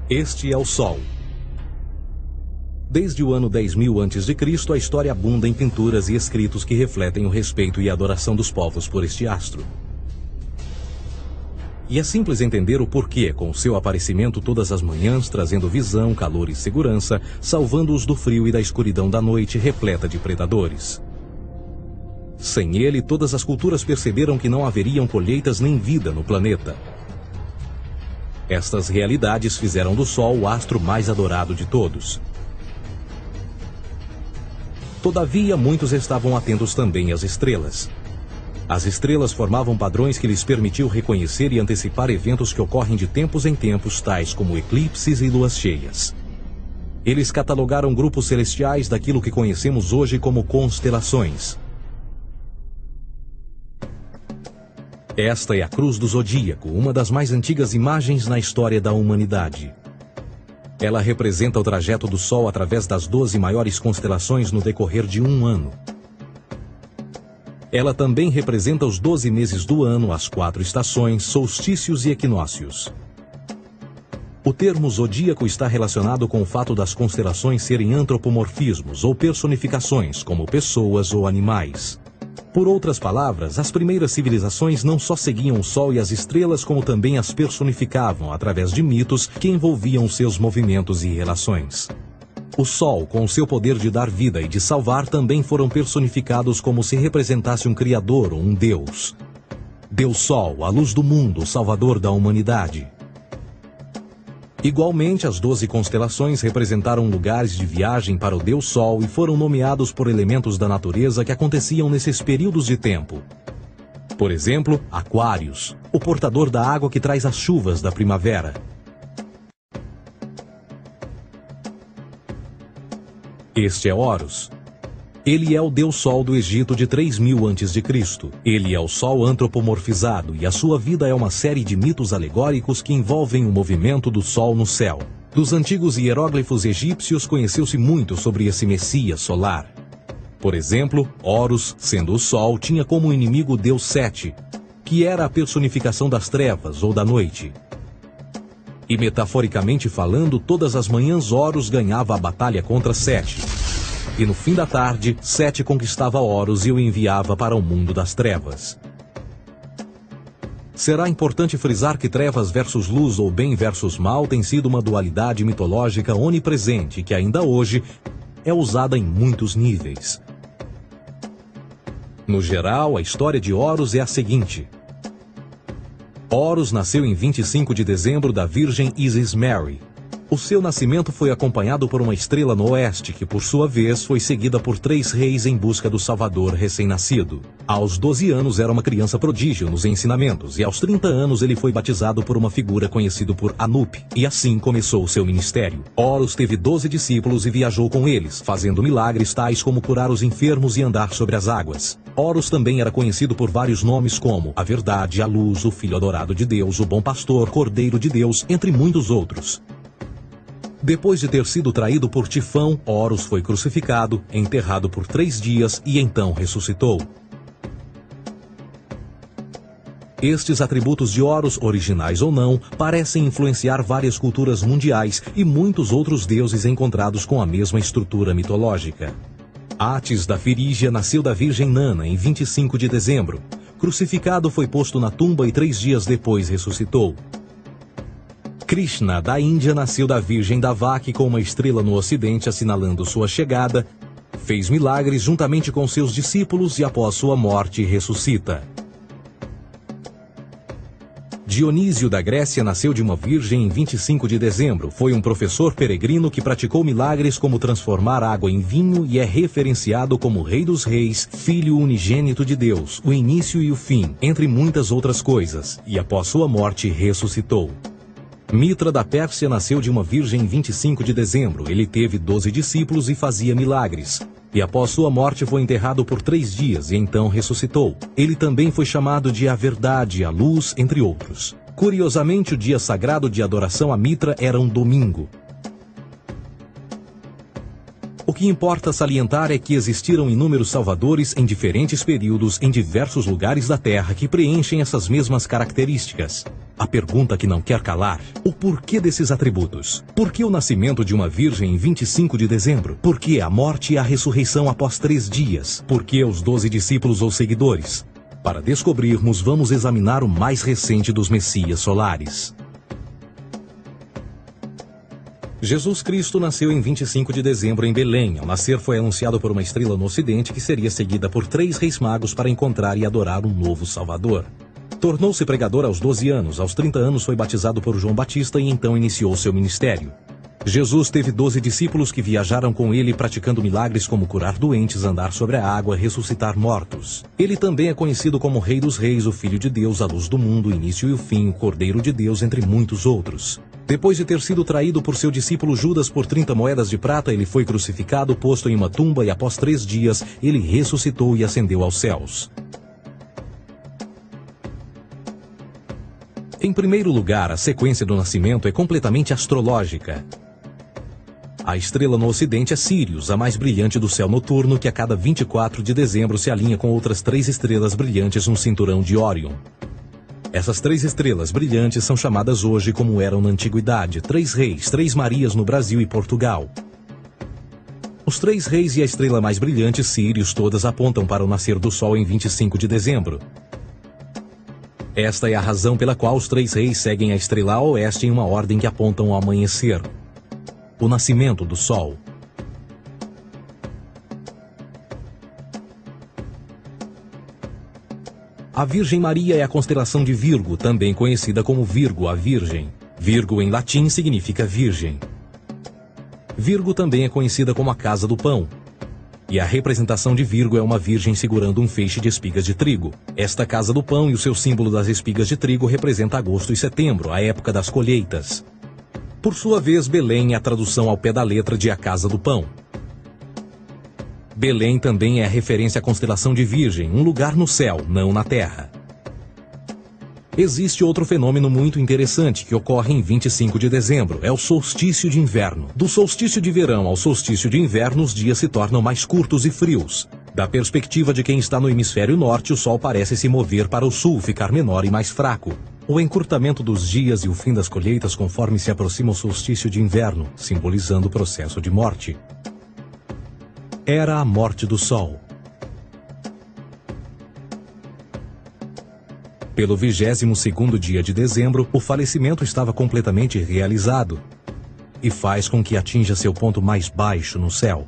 Este é o Sol. Desde o ano 10.000 a.C., a história abunda em pinturas e escritos que refletem o respeito e a adoração dos povos por este astro. E é simples entender o porquê, com seu aparecimento todas as manhãs, trazendo visão, calor e segurança, salvando-os do frio e da escuridão da noite repleta de predadores. Sem ele, todas as culturas perceberam que não haveriam colheitas nem vida no planeta. Estas realidades fizeram do Sol o astro mais adorado de todos. Todavia, muitos estavam atentos também às estrelas. As estrelas formavam padrões que lhes permitiam reconhecer e antecipar eventos que ocorrem de tempos em tempos, tais como eclipses e luas cheias. Eles catalogaram grupos celestiais daquilo que conhecemos hoje como constelações. Esta é a Cruz do Zodíaco, uma das mais antigas imagens na história da humanidade. Ela representa o trajeto do Sol através das 12 maiores constelações no decorrer de um ano. Ela também representa os 12 meses do ano, as 4 estações, solstícios e equinócios. O termo zodíaco está relacionado com o fato das constelações serem antropomorfismos ou personificações, como pessoas ou animais. Por outras palavras, as primeiras civilizações não só seguiam o Sol e as estrelas, como também as personificavam através de mitos que envolviam seus movimentos e relações. O Sol, com o seu poder de dar vida e de salvar, também foram personificados como se representasse um Criador ou um Deus. Deus Sol, a luz do mundo, o Salvador da humanidade. Igualmente, as 12 constelações representaram lugares de viagem para o Deus Sol e foram nomeados por elementos da natureza que aconteciam nesses períodos de tempo. Por exemplo, Aquários, o portador da água que traz as chuvas da primavera. Este é Horus. Ele é o Deus Sol do Egito de 3.000 a.C. Ele é o Sol antropomorfizado e a sua vida é uma série de mitos alegóricos que envolvem o movimento do Sol no céu. Dos antigos hieróglifos egípcios conheceu-se muito sobre esse Messias solar. Por exemplo, Horus, sendo o Sol, tinha como inimigo o Deus Sete, que era a personificação das trevas ou da noite. E metaforicamente falando, todas as manhãs Horus ganhava a batalha contra Sete. E no fim da tarde, Sete conquistava Horus e o enviava para o mundo das trevas. Será importante frisar que trevas versus luz ou bem versus mal tem sido uma dualidade mitológica onipresente que ainda hoje é usada em muitos níveis. No geral, a história de Horus é a seguinte. Horus nasceu em 25 de dezembro da Virgem Isis Mary. O seu nascimento foi acompanhado por uma estrela no oeste, que por sua vez foi seguida por 3 reis em busca do Salvador recém-nascido. Aos 12 anos era uma criança prodígio nos ensinamentos, e aos 30 anos ele foi batizado por uma figura conhecida por Anup, e assim começou o seu ministério. Horus teve 12 discípulos e viajou com eles, fazendo milagres tais como curar os enfermos e andar sobre as águas. Horus também era conhecido por vários nomes como a Verdade, a Luz, o Filho Adorado de Deus, o Bom Pastor, Cordeiro de Deus, entre muitos outros. Depois de ter sido traído por Tifão, Horus foi crucificado, enterrado por 3 dias e então ressuscitou. Estes atributos de Horus, originais ou não, parecem influenciar várias culturas mundiais e muitos outros deuses encontrados com a mesma estrutura mitológica. Atis da Firígia nasceu da Virgem Nana em 25 de dezembro. Crucificado, foi posto na tumba e 3 dias depois ressuscitou. Krishna, da Índia, nasceu da Virgem Davaki com uma estrela no ocidente assinalando sua chegada, fez milagres juntamente com seus discípulos e após sua morte ressuscita. Dionísio da Grécia nasceu de uma virgem em 25 de dezembro. Foi um professor peregrino que praticou milagres como transformar água em vinho e é referenciado como Rei dos Reis, Filho unigênito de Deus, o início e o fim, entre muitas outras coisas, e após sua morte ressuscitou. Mitra da Pérsia nasceu de uma virgem em 25 de dezembro. Ele teve 12 discípulos e fazia milagres. E após sua morte foi enterrado por 3 dias e então ressuscitou. Ele também foi chamado de a Verdade, a Luz, entre outros. Curiosamente, o dia sagrado de adoração a Mitra era um domingo. O que importa salientar é que existiram inúmeros salvadores em diferentes períodos em diversos lugares da Terra que preenchem essas mesmas características. A pergunta que não quer calar: o porquê desses atributos? Por que o nascimento de uma virgem em 25 de dezembro? Por que a morte e a ressurreição após 3 dias? Por que os 12 discípulos ou seguidores? Para descobrirmos, vamos examinar o mais recente dos Messias solares. Jesus Cristo nasceu em 25 de dezembro em Belém. Ao nascer foi anunciado por uma estrela no ocidente que seria seguida por 3 reis magos para encontrar e adorar um novo Salvador. Tornou-se pregador aos 12 anos. Aos 30 anos foi batizado por João Batista e então iniciou seu ministério. Jesus teve 12 discípulos que viajaram com ele praticando milagres como curar doentes, andar sobre a água, ressuscitar mortos. Ele também é conhecido como Rei dos Reis, o Filho de Deus, a luz do mundo, o início e o fim, o Cordeiro de Deus, entre muitos outros. Depois de ter sido traído por seu discípulo Judas por 30 moedas de prata, ele foi crucificado, posto em uma tumba e após 3 dias ele ressuscitou e ascendeu aos céus. Em primeiro lugar, a sequência do nascimento é completamente astrológica. A estrela no ocidente é Sírius, a mais brilhante do céu noturno, que a cada 24 de dezembro se alinha com outras 3 estrelas brilhantes no cinturão de Órion. Essas 3 estrelas brilhantes são chamadas hoje, como eram na antiguidade, 3 reis, 3 Marias no Brasil e Portugal. Os 3 reis e a estrela mais brilhante, Sírius, todas apontam para o nascer do Sol em 25 de dezembro. Esta é a razão pela qual os 3 reis seguem a estrela a oeste em uma ordem que apontam ao amanhecer. O nascimento do Sol. A Virgem Maria é a constelação de Virgo, também conhecida como Virgo, a Virgem. Virgo em latim significa virgem. Virgo também é conhecida como a Casa do Pão. E a representação de Virgo é uma virgem segurando um feixe de espigas de trigo. Esta Casa do Pão e o seu símbolo das espigas de trigo representa agosto e setembro, a época das colheitas. Por sua vez, Belém é a tradução ao pé da letra de a Casa do Pão. Belém também é a referência à constelação de Virgem, um lugar no céu, não na terra. Existe outro fenômeno muito interessante que ocorre em 25 de dezembro, é o solstício de inverno. Do solstício de verão ao solstício de inverno, os dias se tornam mais curtos e frios. Da perspectiva de quem está no hemisfério norte, o sol parece se mover para o sul, ficar menor e mais fraco. O encurtamento dos dias e o fim das colheitas conforme se aproxima o solstício de inverno, simbolizando o processo de morte. Era a morte do Sol. Pelo 22º dia de dezembro, o falecimento estava completamente realizado e faz com que atinja seu ponto mais baixo no céu.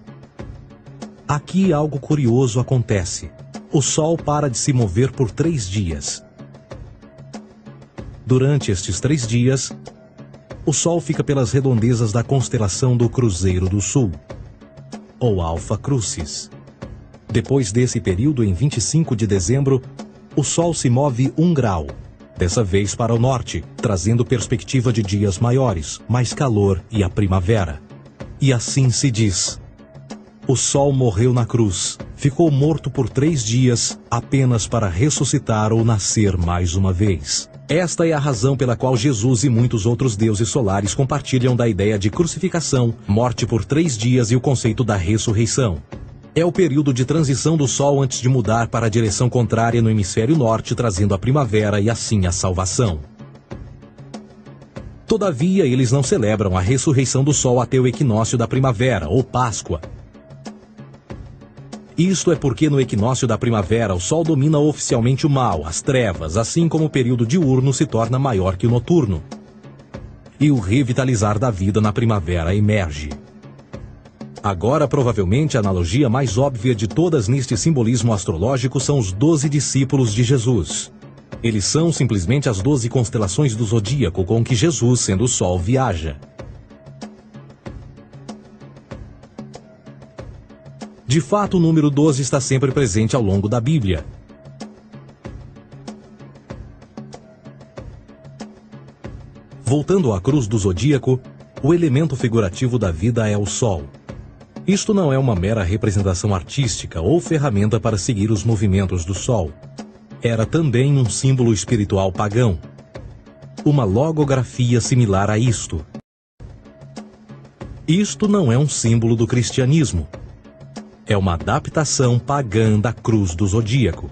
Aqui algo curioso acontece. O Sol para de se mover por 3 dias. Durante estes 3 dias, o Sol fica pelas redondezas da constelação do Cruzeiro do Sul, ou Alfa Crucis. Depois desse período, em 25 de dezembro, o Sol se move 1 grau, dessa vez para o norte, trazendo perspectiva de dias maiores, mais calor e a primavera. E assim se diz: o Sol morreu na cruz, ficou morto por 3 dias, apenas para ressuscitar ou nascer mais uma vez. Esta é a razão pela qual Jesus e muitos outros deuses solares compartilham da ideia de crucificação, morte por 3 dias e o conceito da ressurreição. É o período de transição do Sol antes de mudar para a direção contrária no hemisfério norte, trazendo a primavera e assim a salvação. Todavia, eles não celebram a ressurreição do Sol até o equinócio da primavera, ou Páscoa. Isto é porque no equinócio da primavera o Sol domina oficialmente o mal, as trevas, assim como o período diurno se torna maior que o noturno. E o revitalizar da vida na primavera emerge. Agora, provavelmente, a analogia mais óbvia de todas neste simbolismo astrológico são os 12 discípulos de Jesus. Eles são simplesmente as 12 constelações do zodíaco com que Jesus, sendo o Sol, viaja. De fato, o número 12 está sempre presente ao longo da Bíblia. Voltando à cruz do zodíaco, o elemento figurativo da vida é o Sol. Isto não é uma mera representação artística ou ferramenta para seguir os movimentos do Sol. Era também um símbolo espiritual pagão. Uma logografia similar a isto. Isto não é um símbolo do cristianismo. É uma adaptação pagã da cruz do zodíaco.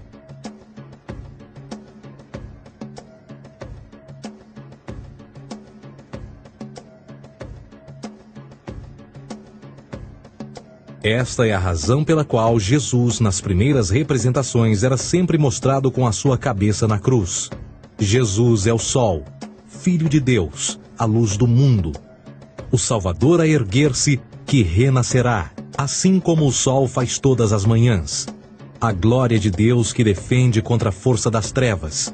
Esta é a razão pela qual Jesus, nas primeiras representações, era sempre mostrado com a sua cabeça na cruz. Jesus é o Sol, Filho de Deus, a luz do mundo. O Salvador a erguer-se, que renascerá, assim como o sol faz todas as manhãs. A glória de Deus que defende contra a força das trevas.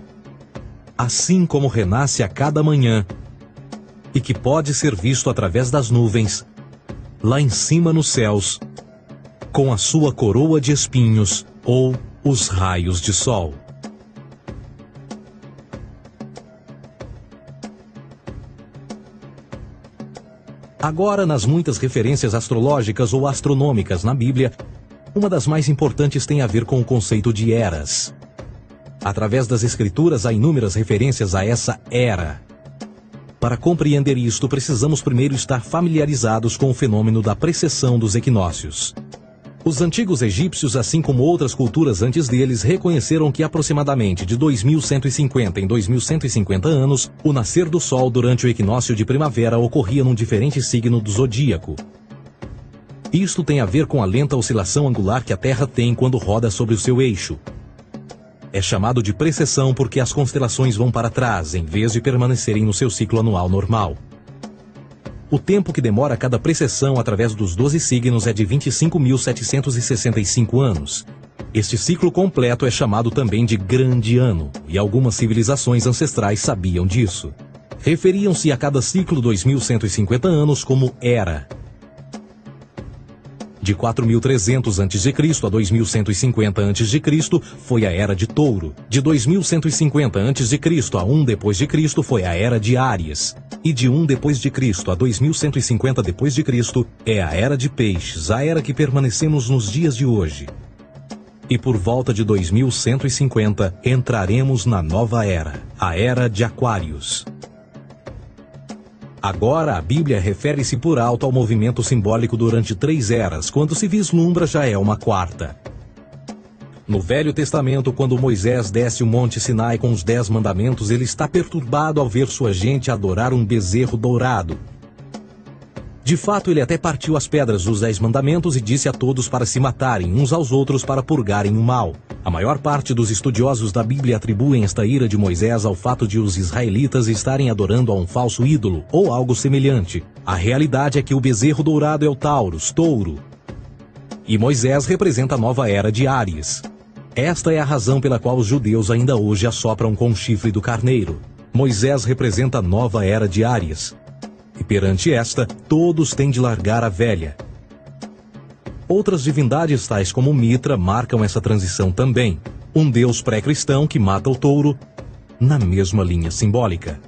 Assim como renasce a cada manhã, e que pode ser visto através das nuvens, lá em cima nos céus, com a sua coroa de espinhos ou os raios de sol. Agora, nas muitas referências astrológicas ou astronômicas na Bíblia, uma das mais importantes tem a ver com o conceito de eras. Através das Escrituras há inúmeras referências a essa era. Para compreender isto, precisamos primeiro estar familiarizados com o fenômeno da precessão dos equinócios. Os antigos egípcios, assim como outras culturas antes deles, reconheceram que aproximadamente de 2150 em 2150 anos, o nascer do Sol durante o equinócio de primavera ocorria num diferente signo do zodíaco. Isto tem a ver com a lenta oscilação angular que a Terra tem quando roda sobre o seu eixo. É chamado de precessão porque as constelações vão para trás, em vez de permanecerem no seu ciclo anual normal. O tempo que demora cada precessão através dos 12 signos é de 25.765 anos. Este ciclo completo é chamado também de Grande Ano, e algumas civilizações ancestrais sabiam disso. Referiam-se a cada ciclo 2150 anos como Era. De 4.300 a.C. a 2150 a.C. foi a Era de Touro. De 2150 a.C. a 1 d.C. foi a Era de Áries. E de 1 d.C. a 2150 d.C. é a Era de Peixes, a era que permanecemos nos dias de hoje. E por volta de 2150 entraremos na nova era, a Era de Aquários. Agora, a Bíblia refere-se por alto ao movimento simbólico durante 3 eras, quando se vislumbra já é uma quarta. No Velho Testamento, quando Moisés desce o Monte Sinai com os 10 mandamentos, ele está perturbado ao ver sua gente adorar um bezerro dourado. De fato, ele até partiu as pedras dos 10 mandamentos e disse a todos para se matarem uns aos outros para purgarem o mal. A maior parte dos estudiosos da Bíblia atribuem esta ira de Moisés ao fato de os israelitas estarem adorando a um falso ídolo, ou algo semelhante. A realidade é que o bezerro dourado é o Taurus, touro. E Moisés representa a nova era de Áries. Esta é a razão pela qual os judeus ainda hoje assopram com o chifre do carneiro. Moisés representa a nova era de Áries. E perante esta, todos têm de largar a velha. Outras divindades, tais como Mitra, marcam essa transição também. Um deus pré-cristão que mata o touro, na mesma linha simbólica.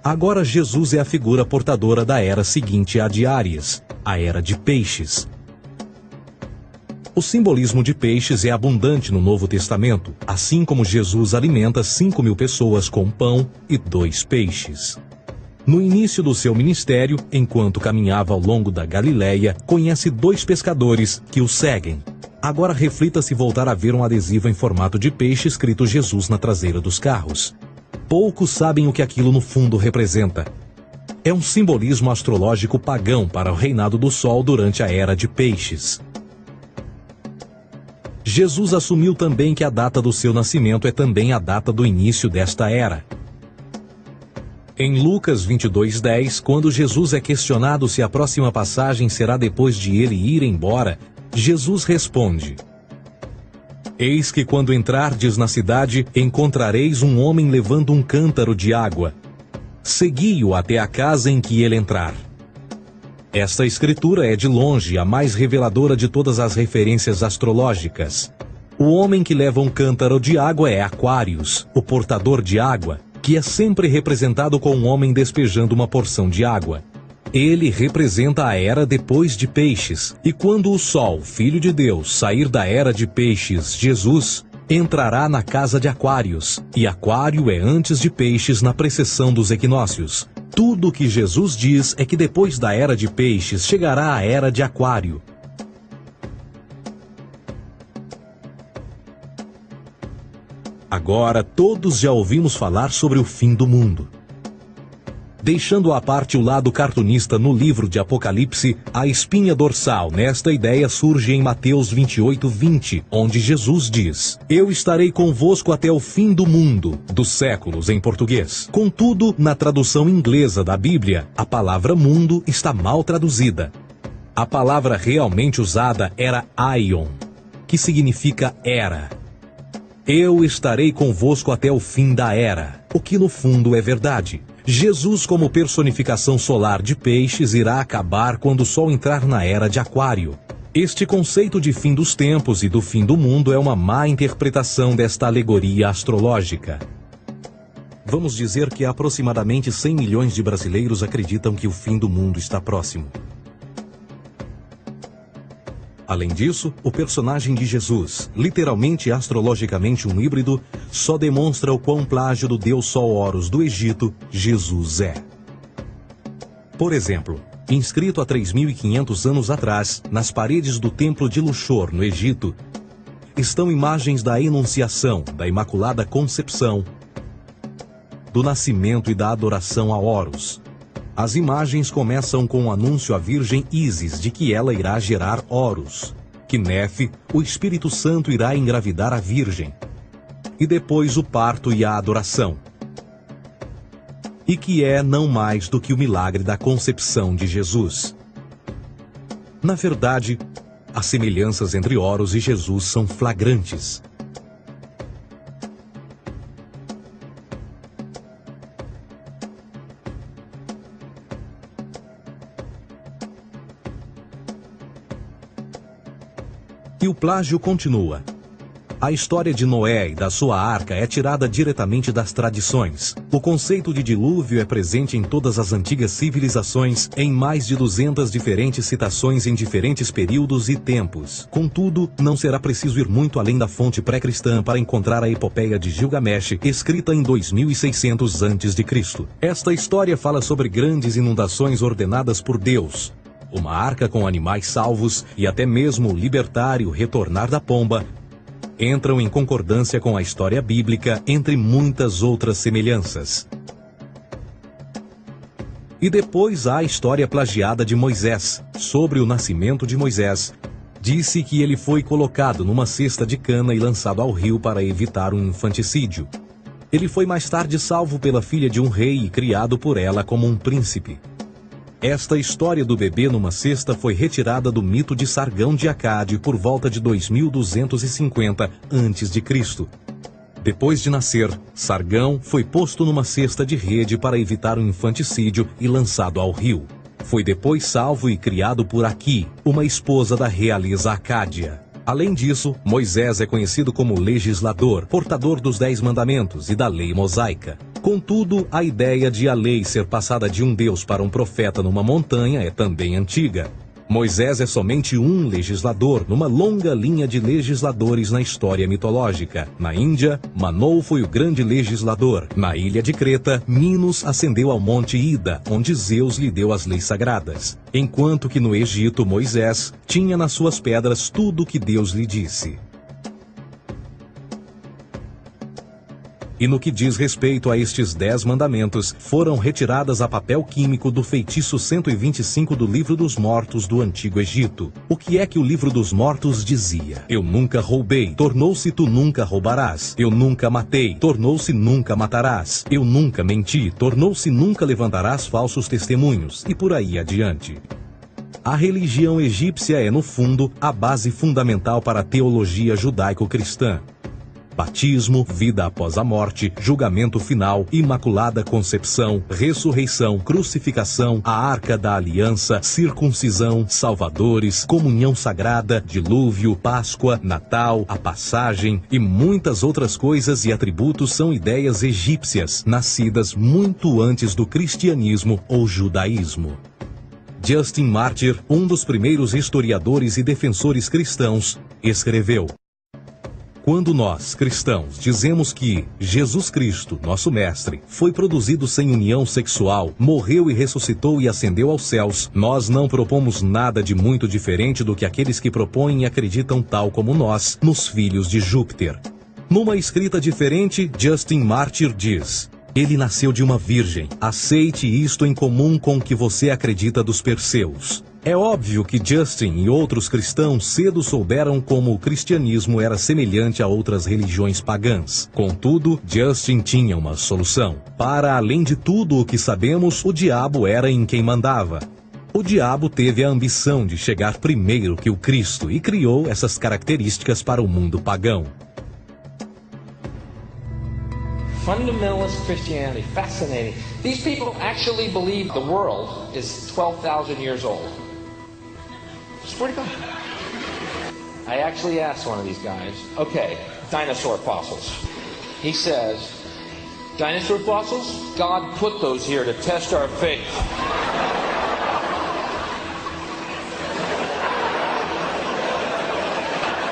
Agora Jesus é a figura portadora da era seguinte à de Áries, a Era de Peixes. O simbolismo de peixes é abundante no Novo Testamento, assim como Jesus alimenta 5.000 pessoas com pão e 2 peixes. No início do seu ministério, enquanto caminhava ao longo da Galileia, conhece 2 pescadores que o seguem. Agora reflita-se voltar a ver um adesivo em formato de peixe escrito Jesus na traseira dos carros. Poucos sabem o que aquilo no fundo representa. É um simbolismo astrológico pagão para o reinado do Sol durante a Era de Peixes. Jesus assumiu também que a data do seu nascimento é também a data do início desta era. Em Lucas 22:10, quando Jesus é questionado se a próxima passagem será depois de ele ir embora, Jesus responde: Eis que quando entrardes na cidade, encontrareis um homem levando um cântaro de água. Segui-o até a casa em que ele entrar. Esta escritura é de longe a mais reveladora de todas as referências astrológicas. O homem que leva um cântaro de água é Aquários, o portador de água, que é sempre representado com um homem despejando uma porção de água. Ele representa a era depois de Peixes, e quando o Sol, Filho de Deus, sair da era de Peixes, Jesus, entrará na casa de Aquários, e Aquário é antes de Peixes na precessão dos equinócios. Tudo o que Jesus diz é que depois da era de Peixes chegará a era de Aquário. Agora todos já ouvimos falar sobre o fim do mundo. Deixando à parte o lado cartunista no livro de Apocalipse, a espinha dorsal nesta ideia surge em Mateus 28:20, onde Jesus diz: Eu estarei convosco até o fim do mundo, dos séculos em português. Contudo, na tradução inglesa da Bíblia, a palavra mundo está mal traduzida. A palavra realmente usada era aion, que significa era. Eu estarei convosco até o fim da era, o que no fundo é verdade. Jesus, como personificação solar de peixes, irá acabar quando o Sol entrar na era de Aquário. Este conceito de fim dos tempos e do fim do mundo é uma má interpretação desta alegoria astrológica. Vamos dizer que aproximadamente 100 milhões de brasileiros acreditam que o fim do mundo está próximo. Além disso, o personagem de Jesus, literalmente e astrologicamente um híbrido, só demonstra o quão plágio do deus Sol Horus do Egito, Jesus é. Por exemplo, inscrito há 3.500 anos atrás, nas paredes do templo de Luxor, no Egito, estão imagens da Enunciação, da Imaculada Concepção, do nascimento e da adoração a Horus. As imagens começam com o anúncio à Virgem Ísis de que ela irá gerar Horus, que Nefe, o Espírito Santo, irá engravidar a Virgem, e depois o parto e a adoração, e que é não mais do que o milagre da concepção de Jesus. Na verdade, as semelhanças entre Horus e Jesus são flagrantes. E o plágio continua. A história de Noé e da sua arca é tirada diretamente das tradições. O conceito de dilúvio é presente em todas as antigas civilizações, em mais de 200 diferentes citações em diferentes períodos e tempos. Contudo, não será preciso ir muito além da fonte pré-cristã para encontrar a epopeia de Gilgamesh, escrita em 2600 a.C. Esta história fala sobre grandes inundações ordenadas por Deus, uma arca com animais salvos e até mesmo o libertário retornar da pomba, entram em concordância com a história bíblica, entre muitas outras semelhanças. E depois há a história plagiada de Moisés. Sobre o nascimento de Moisés, disse que ele foi colocado numa cesta de cana e lançado ao rio para evitar um infanticídio. Ele foi mais tarde salvo pela filha de um rei e criado por ela como um príncipe. Esta história do bebê numa cesta foi retirada do mito de Sargão de Acade por volta de 2250 a.C. Depois de nascer, Sargão foi posto numa cesta de rede para evitar um infanticídio e lançado ao rio. Foi depois salvo e criado por Aqui, uma esposa da realeza Acádia. Além disso, Moisés é conhecido como legislador, portador dos 10 mandamentos e da lei mosaica. Contudo, a ideia de a lei ser passada de um deus para um profeta numa montanha é também antiga. Moisés é somente um legislador numa longa linha de legisladores na história mitológica. Na Índia, Manou foi o grande legislador. Na ilha de Creta, Minos ascendeu ao monte Ida, onde Zeus lhe deu as leis sagradas. Enquanto que no Egito, Moisés tinha nas suas pedras tudo o que Deus lhe disse. E no que diz respeito a estes 10 mandamentos, foram retiradas a papel químico do feitiço 125 do Livro dos Mortos do Antigo Egito. O que é que o Livro dos Mortos dizia? Eu nunca roubei, tornou-se tu nunca roubarás. Eu nunca matei, tornou-se nunca matarás. Eu nunca menti, tornou-se nunca levantarás falsos testemunhos, e por aí adiante. A religião egípcia é, no fundo, a base fundamental para a teologia judaico-cristã. Batismo, vida após a morte, julgamento final, imaculada concepção, ressurreição, crucificação, a arca da aliança, circuncisão, salvadores, comunhão sagrada, dilúvio, Páscoa, Natal, a passagem e muitas outras coisas e atributos são ideias egípcias, nascidas muito antes do cristianismo ou judaísmo. Justin Martyr, um dos primeiros historiadores e defensores cristãos, escreveu: quando nós, cristãos, dizemos que Jesus Cristo, nosso Mestre, foi produzido sem união sexual, morreu e ressuscitou e ascendeu aos céus, nós não propomos nada de muito diferente do que aqueles que propõem e acreditam tal como nós, nos filhos de Júpiter. Numa escrita diferente, Justin Martyr diz: ele nasceu de uma virgem. Aceite isto em comum com o que você acredita dos Perseus. É óbvio que Justin e outros cristãos cedo souberam como o cristianismo era semelhante a outras religiões pagãs. Contudo, Justin tinha uma solução. Para além de tudo o que sabemos, o diabo era em quem mandava. O diabo teve a ambição de chegar primeiro que o Cristo e criou essas características para o mundo pagão. Fundamentalist Christianity, fascinating. These people actually believe the world is 12,000 years old. Swear to God. I actually asked one of these guys, okay, dinosaur fossils. He says, dinosaur fossils? God put those here to test our faith.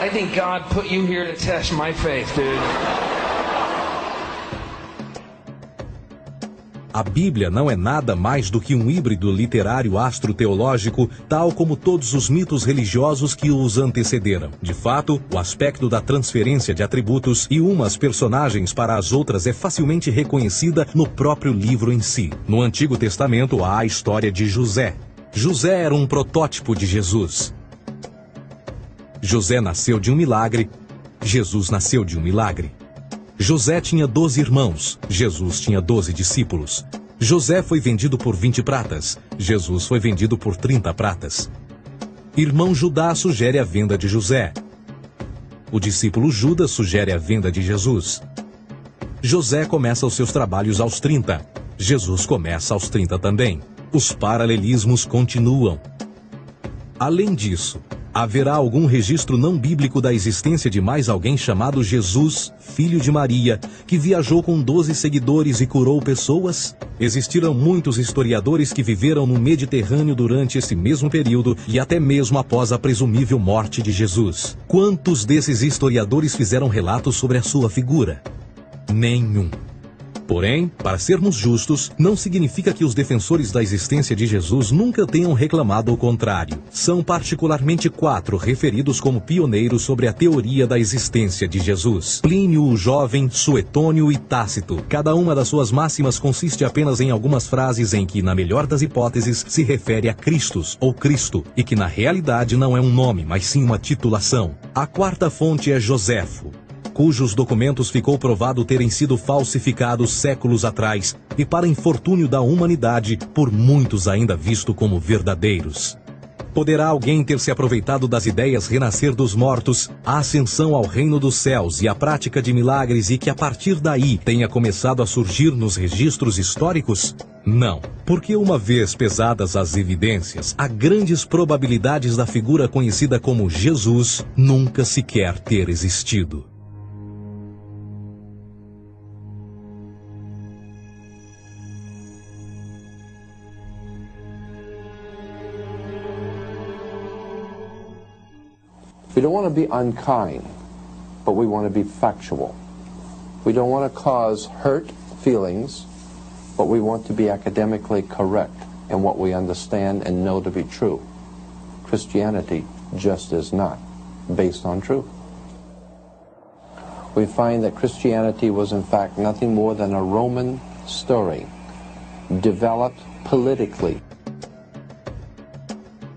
I think God put you here to test my faith, dude. A Bíblia não é nada mais do que um híbrido literário astroteológico, tal como todos os mitos religiosos que os antecederam. De fato, o aspecto da transferência de atributos e umas personagens para as outras é facilmente reconhecida no próprio livro em si. No Antigo Testamento há a história de José. José era um protótipo de Jesus. José nasceu de um milagre, Jesus nasceu de um milagre. José tinha 12 irmãos, Jesus tinha 12 discípulos. José foi vendido por 20 pratas, Jesus foi vendido por 30 pratas. Irmão Judá sugere a venda de José. O discípulo Judas sugere a venda de Jesus. José começa os seus trabalhos aos 30, Jesus começa aos 30 também. Os paralelismos continuam. Além disso, haverá algum registro não bíblico da existência de mais alguém chamado Jesus, filho de Maria, que viajou com 12 seguidores e curou pessoas? Existiram muitos historiadores que viveram no Mediterrâneo durante esse mesmo período e até mesmo após a presumível morte de Jesus. Quantos desses historiadores fizeram relatos sobre a sua figura? Nenhum. Porém, para sermos justos, não significa que os defensores da existência de Jesus nunca tenham reclamado o contrário. São particularmente 4 referidos como pioneiros sobre a teoria da existência de Jesus: Plínio o Jovem, Suetônio e Tácito. Cada uma das suas máximas consiste apenas em algumas frases em que, na melhor das hipóteses, se refere a Christus ou Cristo, e que na realidade não é um nome, mas sim uma titulação. A 4ª fonte é Joséfo, cujos documentos ficou provado terem sido falsificados séculos atrás e, para infortúnio da humanidade, por muitos ainda visto como verdadeiros. Poderá alguém ter se aproveitado das ideias renascer dos mortos, a ascensão ao reino dos céus e a prática de milagres e que a partir daí tenha começado a surgir nos registros históricos? Não, porque uma vez pesadas as evidências, há grandes probabilidades da figura conhecida como Jesus nunca sequer ter existido. We don't want to be unkind, but we want to be factual. We don't want to cause hurt feelings, but we want to be academically correct in what we understand and know to be true. Christianity just is not based on truth. We find that Christianity was in fact nothing more than a Roman story, developed politically.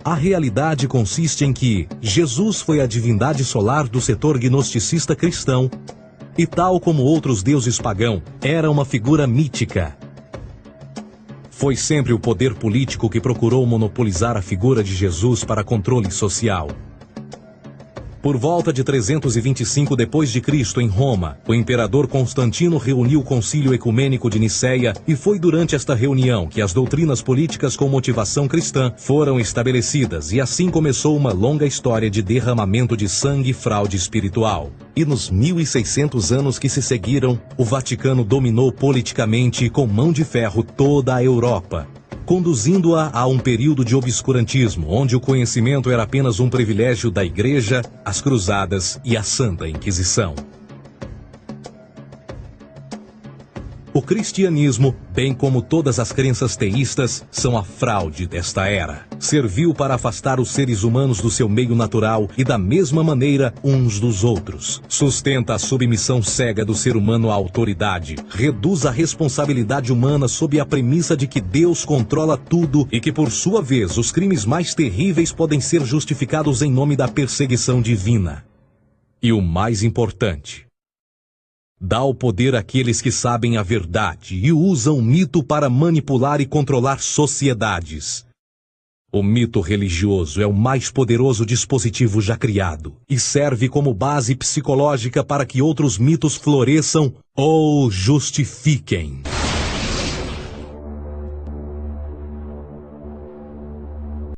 A realidade consiste em que Jesus foi a divindade solar do setor gnosticista cristão e, tal como outros deuses pagãos, era uma figura mítica. Foi sempre o poder político que procurou monopolizar a figura de Jesus para controle social. Por volta de 325 d.C., em Roma, o imperador Constantino reuniu o Concílio Ecumênico de Niceia e foi durante esta reunião que as doutrinas políticas com motivação cristã foram estabelecidas e assim começou uma longa história de derramamento de sangue e fraude espiritual. E nos 1600 anos que se seguiram, o Vaticano dominou politicamente e com mão de ferro toda a Europa, conduzindo-a a um período de obscurantismo, onde o conhecimento era apenas um privilégio da Igreja, as Cruzadas e a Santa Inquisição. O cristianismo, bem como todas as crenças teístas, são a fraude desta era. Serviu para afastar os seres humanos do seu meio natural e da mesma maneira uns dos outros. Sustenta a submissão cega do ser humano à autoridade. Reduz a responsabilidade humana sob a premissa de que Deus controla tudo e que, por sua vez, os crimes mais terríveis podem ser justificados em nome da perseguição divina. E o mais importante, dá o poder àqueles que sabem a verdade e usam o mito para manipular e controlar sociedades. O mito religioso é o mais poderoso dispositivo já criado e serve como base psicológica para que outros mitos floresçam ou justifiquem.